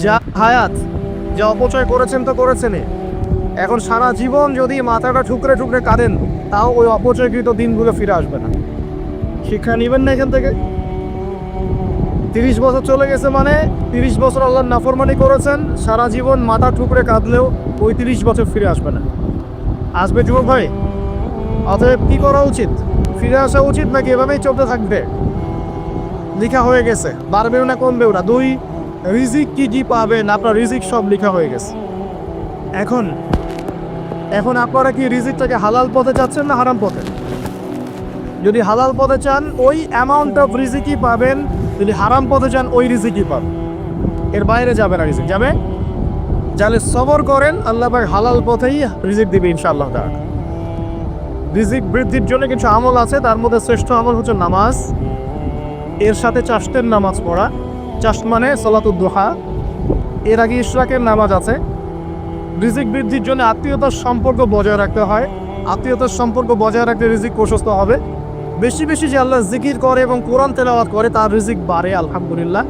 যা হায়াত, যা অপচয় করেছেন তো করেছেনই, এখন সারা জীবন যদি মাথাটা ঠুকরে ঠুকরে কাঁদেন তাও ওই অপচয়কৃত দিনগুলো ফিরে আসবে না। শিক্ষা নেবেন না এখান থেকে। 30 বছর চলে গেছে মানে 30 বছর আল্লাহর নাফরমানি করেছেন, সারা জীবন মাথা ঠুকরে কাঁদলেও ওই 30 বছর ফিরে আসবে না। আসবে যুবক ভাই। অতএব কী করা উচিত? ফিরে আসা উচিত নাকি এভাবেই চলতে থাকবে? লেখা হয়ে গেছে, বাড়বেও না কমবেও না। 2, রিজিক কি কি পাবেন, আপনার রিজিক সব লেখা হয়ে গেছে। এখন এখন আপনারা কি রিজিকটাকে হালাল পথে চাচ্ছেন না হারাম পথে? যদি হালাল পথে চান ওই অ্যামাউন্ট অফ রিজিকই পাবেন, যদি হারাম পথে চান ওই রিজিকই পাবেন, এর বাইরে যাবে না রিজিক। যাবে যাহলে সবর করেন, আল্লাহ পাক হালাল পথেই রিজিক দিবে ইনশাআল্লাহ তাআলা। রিজিক বৃদ্ধির জন্য কিছু আমল আছে, তার মধ্যে শ্রেষ্ঠ আমল হচ্ছে নামাজ, এর সাথে চাষতের নামাজ পড়া। চাষ মানে সালাতুদ দুহা, এর আগে ইশরাকের নামাজ আছে। রিজিক বৃদ্ধির জন্য আত্মীয়তার সম্পর্ক বজায় রাখতে হয়, আত্মীয়তার সম্পর্ক বজায় রাখলে রিজিক প্রশস্ত হবে। বেশি বেশি যে আল্লাহ জিকির করে এবং কোরআন তেলাওয়াত করে তার রিজিক বাড়ে আলহামদুলিল্লাহ।